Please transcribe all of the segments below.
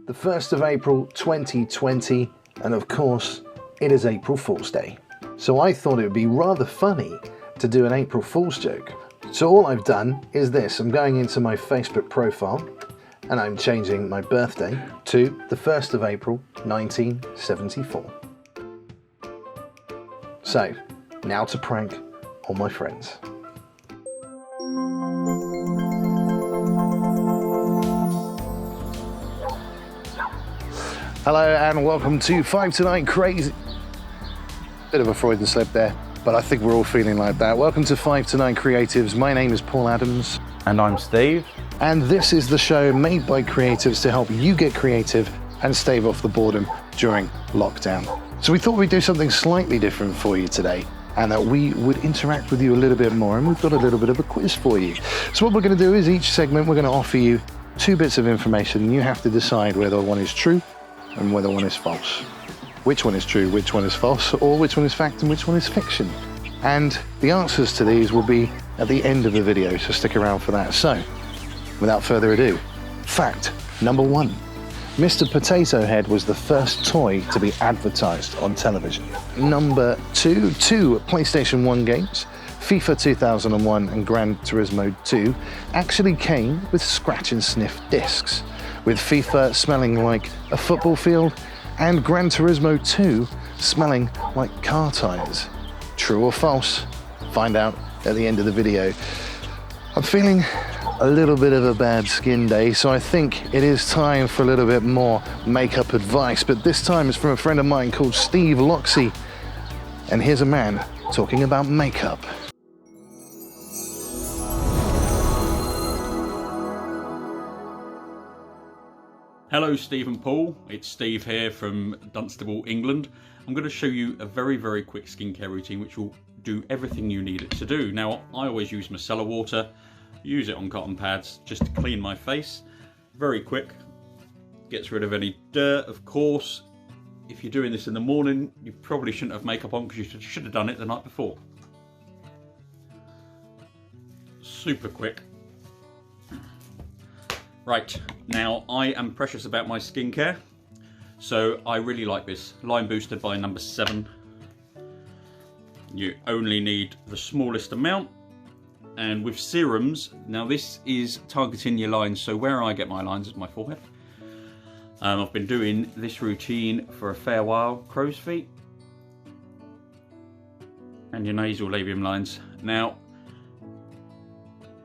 the 1st of April 2020, and of course, it is April Fool's Day. So I thought it would be rather funny to do an April Fool's joke. So all I've done is this. I'm going into my Facebook profile and I'm changing my birthday to the 1st of April 1974. So, now to prank all my friends. Hello and welcome to 5 to 9 Crazy. Bit of a Freudian slip there, but I think we're all feeling like that. Welcome to 5 to 9 Creatives. My name is Paul Adams. And I'm Steve. And this is the show made by creatives to help you get creative and stave off the boredom during lockdown. So we thought we'd do something slightly different for you today, and that we would interact with you a little bit more, and we've got a little bit of a quiz for you. So what we're going to do is each segment we're going to offer you 2 bits of information, and you have to decide whether one is true and whether one is false. Which one is true, which one is false, or which one is fact and which one is fiction. And the answers to these will be at the end of the video, so stick around for that. So, without further ado, fact number 1. Mr. Potato Head was the first toy to be advertised on television. Number 2, 2 PlayStation 1 games, FIFA 2001 and Gran Turismo 2, actually came with scratch and sniff discs, with FIFA smelling like a football field and Gran Turismo 2 smelling like car tires. True or false? Find out at the end of the video. I'm feeling a little bit of a bad skin day, so I think it is time for a little bit more makeup advice, but this time it's from a friend of mine called Steve Loxey. And here's a man talking about makeup. Hello Steve and Paul, it's Steve here from Dunstable, England. I'm going to show you a very quick skincare routine which will do everything you need it to do. Now I always use micellar water, use it on cotton pads just to clean my face. Very quick, gets rid of any dirt of course. If you're doing this in the morning you probably shouldn't have makeup on because you should have done it the night before. Super quick. Right, now I am precious about my skincare, so I really like this. Line Boosted by number 7. You only need the smallest amount, and with serums, now this is targeting your lines, so where I get my lines is my forehead. I've been doing this routine for a fair while. Crow's feet and your nasal labium lines. Now,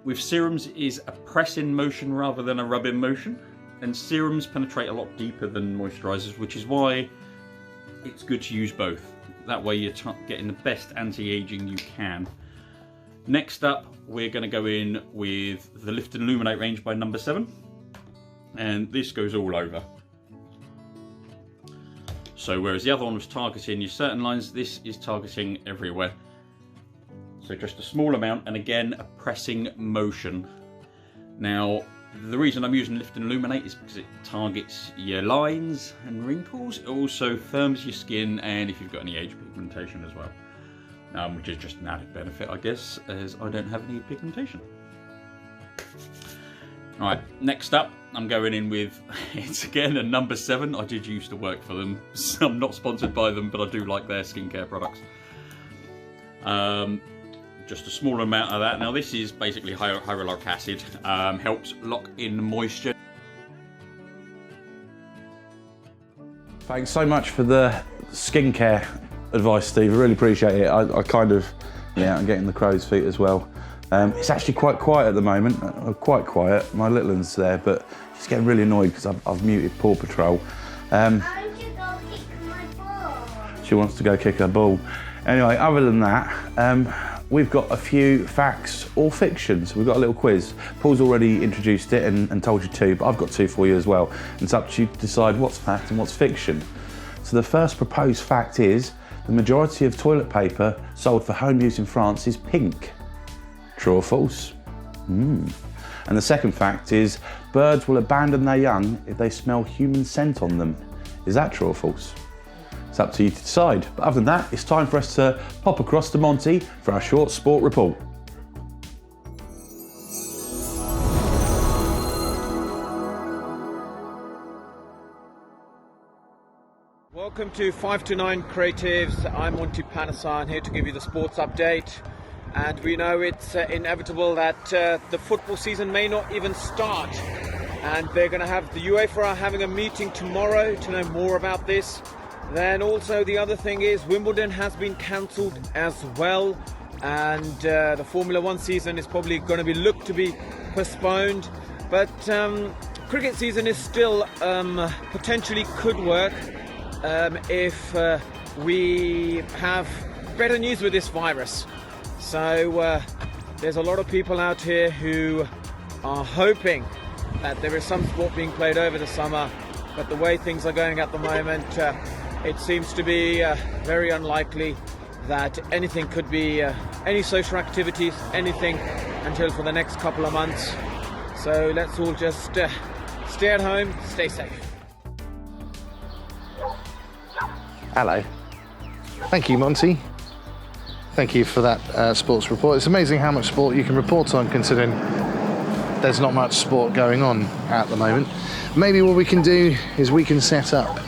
with serums is a press-in motion rather than a rub-in motion, and serums penetrate a lot deeper than moisturisers, which is why it's good to use both. That way you're getting the best anti-aging you can. Next up, we're going to go in with the Lift and Illuminate range by number 7, and this goes all over. So whereas the other one was targeting your certain lines, this is targeting everywhere. So just a small amount, and again a pressing motion. Now the reason I'm using Lift and Illuminate is because it targets your lines and wrinkles. It also firms your skin, and if you've got any age pigmentation as well, which is just an added benefit I guess, as I don't have any pigmentation. Alright, next up I'm going in with, it's again a number 7. I did used to work for them, so I'm not sponsored by them, but I do like their skincare products. Just a small amount of that. Now this is basically hyaluronic acid, helps lock in moisture. Thanks so much for the skincare advice, Steve. I really appreciate it. I kind of, I'm getting the crow's feet as well. It's actually quite quiet at the moment, quite quiet. My little one's there, but she's getting really annoyed because I've muted Paw Patrol. She wants to go kick her ball. Anyway, other than that, we've got a few facts or fictions. We've got a little quiz. Paul's already introduced it and told you 2, but I've got 2 for you as well. And it's up to you to decide what's fact and what's fiction. So the first proposed fact is the majority of toilet paper sold for home use in France is pink. True or false? And the second fact is birds will abandon their young if they smell human scent on them. Is that true or false? It's up to you to decide. But other than that, it's time for us to pop across to Monty for our short sport report. Welcome to 5 to 9 Creatives. I'm Monty Panasan here to give you the sports update. And we know it's inevitable that the football season may not even start. And they're going to have the UEFA are having a meeting tomorrow to know more about this. Then also the other thing is Wimbledon has been cancelled as well. And the Formula One season is probably going to be looked to be postponed. But cricket season is still potentially could work if we have better news with this virus. So there's a lot of people out here who are hoping that there is some sport being played over the summer, but the way things are going at the moment, it seems to be very unlikely that anything could be, any social activities, anything, until for the next couple of months. So let's all just stay at home, stay safe. Hello. Thank you, Monty. Thank you for that sports report. It's amazing how much sport you can report on, considering there's not much sport going on at the moment. Maybe what we can do is we can set up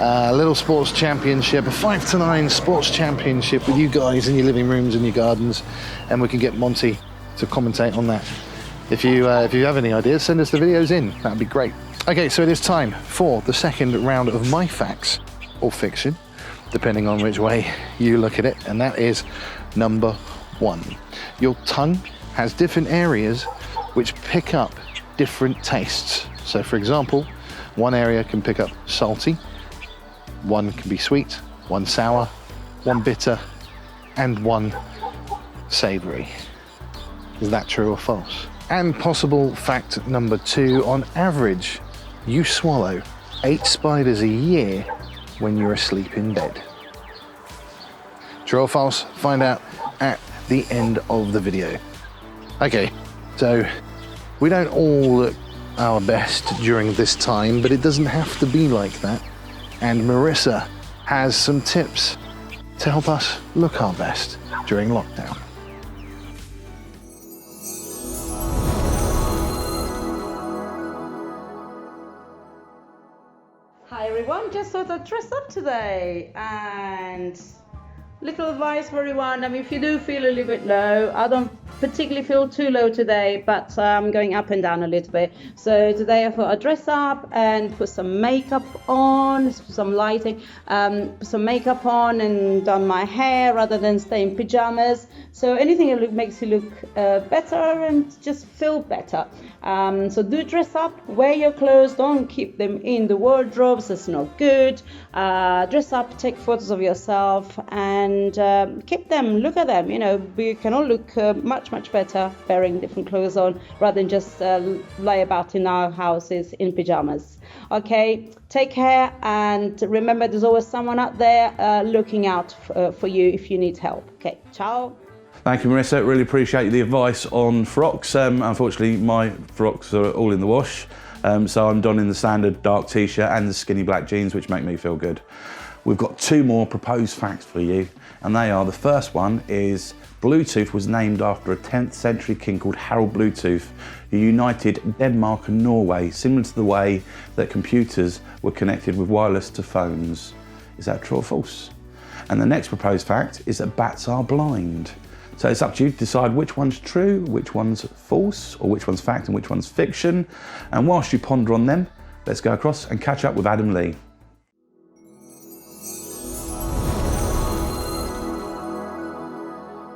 a little sports championship, a 5 to 9 sports championship with you guys in your living rooms and your gardens, and we can get Monty to commentate on that. If you have any ideas, send us the videos in. That'd be great. Okay, so it is time for the second round of my facts or fiction, depending on which way you look at it, and that is number 1. Your tongue has different areas which pick up different tastes. So for example, one area can pick up salty, one can be sweet, one sour, one bitter, and one savoury. Is that true or false? And possible fact number 2, on average, you swallow 8 spiders a year when you're asleep in bed. True or false? Find out at the end of the video. Okay, so we don't all look our best during this time, but it doesn't have to be like that. And Marissa has some tips to help us look our best during lockdown. Hi everyone, just thought I'd dress up today, and little advice for everyone. I mean, if you do feel a little bit low, I don't particularly feel too low today, but I'm going up and down a little bit. So today I thought I'd dress up and put some makeup on, some lighting, put some makeup on and done my hair rather than stay in pajamas. So anything that makes you look better and just feel better. So do dress up, wear your clothes, don't keep them in the wardrobes, that's not good. Dress up, take photos of yourself and keep them, look at them. You know, we can all look much better wearing different clothes on rather than just lie about in our houses in pajamas. Okay, take care, and remember there's always someone out there looking out for you if you need help. Okay, ciao. Thank you, Marissa. Really appreciate the advice on frocks. Unfortunately, my frocks are all in the wash, so I'm donning the standard dark t-shirt and the skinny black jeans, which make me feel good. We've got 2 more proposed facts for you, and they are: the first one is Bluetooth was named after a 10th century king called Harald Bluetooth, who united Denmark and Norway, similar to the way that computers were connected with wireless to phones. Is that true or false? And the next proposed fact is that bats are blind. So it's up to you to decide which one's true, which one's false, or which one's fact and which one's fiction. And whilst you ponder on them, let's go across and catch up with Adam Lee.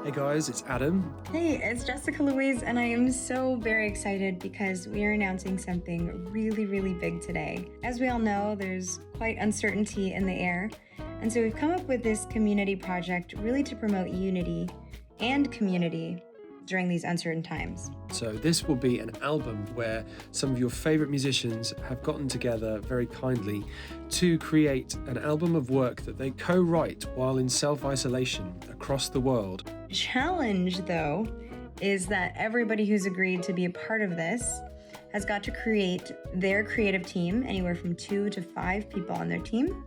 Hey guys, it's Adam. Hey, it's Jessica Louise, and I am so very excited because we are announcing something really big today. As we all know, there's quite uncertainty in the air, and so we've come up with this community project really to promote unity and community during these uncertain times. So this will be an album where some of your favorite musicians have gotten together very kindly to create an album of work that they co-write while in self-isolation across the world. The challenge, though, is that everybody who's agreed to be a part of this has got to create their creative team, anywhere from 2 to 5 people on their team,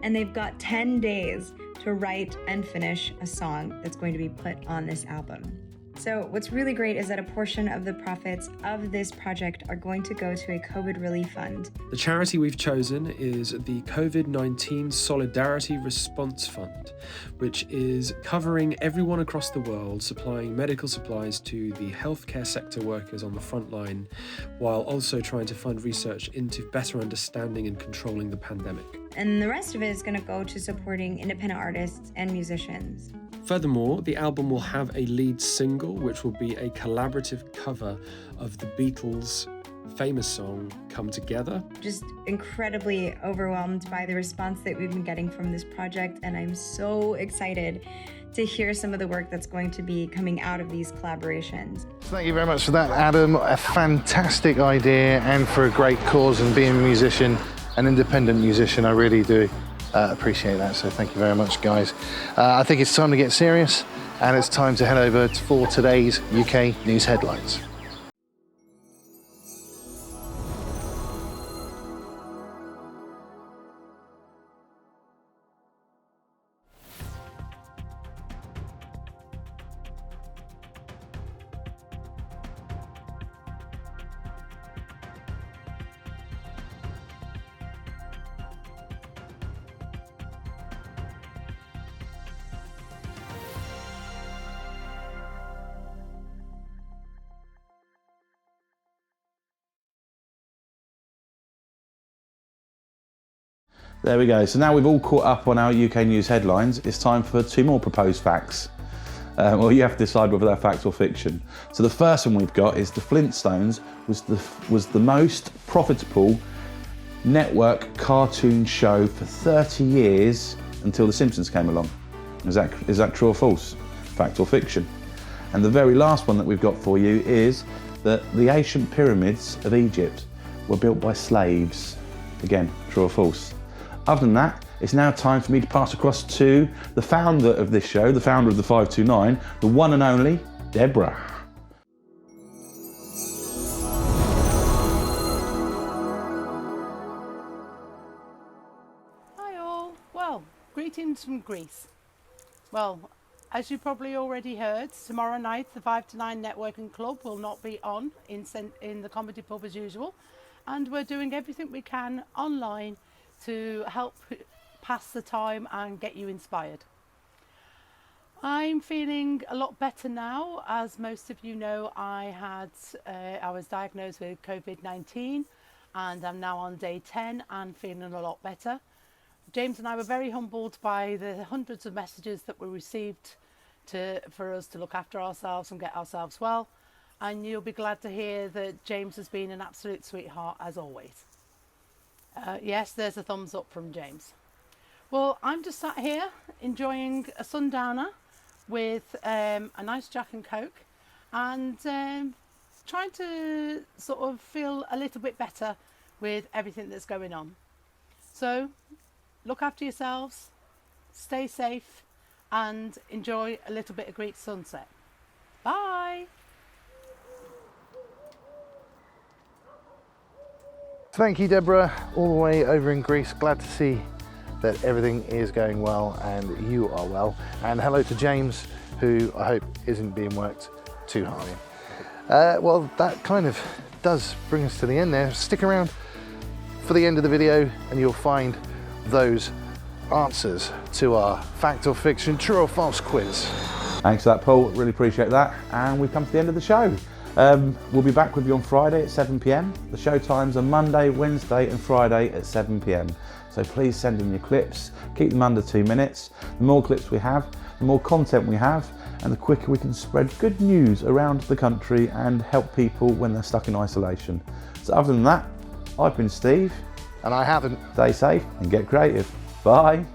and they've got 10 days to write and finish a song that's going to be put on this album. So what's really great is that a portion of the profits of this project are going to go to a COVID relief fund. The charity we've chosen is the COVID-19 Solidarity Response Fund, which is covering everyone across the world, supplying medical supplies to the healthcare sector workers on the front line, while also trying to fund research into better understanding and controlling the pandemic. And the rest of it is going to go to supporting independent artists and musicians. Furthermore, the album will have a lead single, which will be a collaborative cover of the Beatles' famous song, Come Together. Just incredibly overwhelmed by the response that we've been getting from this project, and I'm so excited to hear some of the work that's going to be coming out of these collaborations. Thank you very much for that, Adam. A fantastic idea, and for a great cause, and being a musician, an independent musician, I really do appreciate that, so thank you very much, guys. I think it's time to get serious, and it's time to head over for today's UK news headlines. There we go. So now we've all caught up on our UK news headlines, it's time for 2 more proposed facts. Well, you have to decide whether they're fact or fiction. So the first one we've got is the Flintstones was the most profitable network cartoon show for 30 years until The Simpsons came along. Is that true or false? Fact or fiction? And the very last one that we've got for you is that the ancient pyramids of Egypt were built by slaves. Again, true or false? Other than that, it's now time for me to pass across to the founder of this show, the founder of the 529, the one and only Deborah. Hi all. Well, greetings from Greece. Well, as you probably already heard, tomorrow night the 5 to 9 Networking Club will not be on in the comedy pub as usual, and we're doing everything we can online to help pass the time and get you inspired. I'm feeling a lot better now. As most of you know, I was diagnosed with COVID-19 and I'm now on day 10 and feeling a lot better. James and I were very humbled by the hundreds of messages that were received for us to look after ourselves and get ourselves well, and you'll be glad to hear that James has been an absolute sweetheart as always. Yes, there's a thumbs up from James. Well, I'm just sat here enjoying a sundowner with a nice Jack and Coke, and trying to sort of feel a little bit better with everything that's going on. So look after yourselves, stay safe, and enjoy a little bit of Greek sunset. Bye. Thank you, Deborah, all the way over in Greece. Glad to see that everything is going well and you are well. And hello to James, who I hope isn't being worked too hard. Well, that kind of does bring us to the end there. Stick around for the end of the video and you'll find those answers to our fact or fiction, true or false quiz. Thanks for that, Paul. Really appreciate that. And we've come to the end of the show. We'll be back with you on Friday at 7 p.m. The show times are Monday, Wednesday and Friday at 7 p.m. So please send in your clips, keep them under 2 minutes. The more clips we have, the more content we have, and the quicker we can spread good news around the country and help people when they're stuck in isolation. So other than that, I've been Steve. And I haven't. Stay safe and get creative. Bye.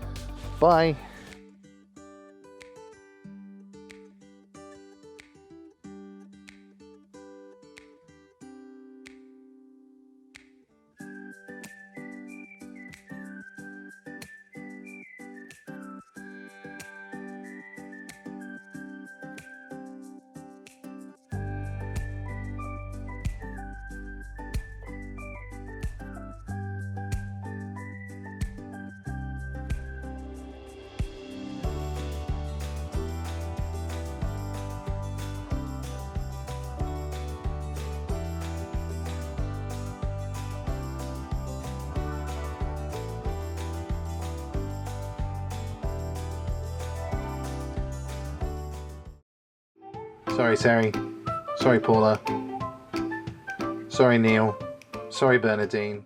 Bye. Sorry, Terry. Sorry, Paula. Sorry, Neil. Sorry, Bernadine.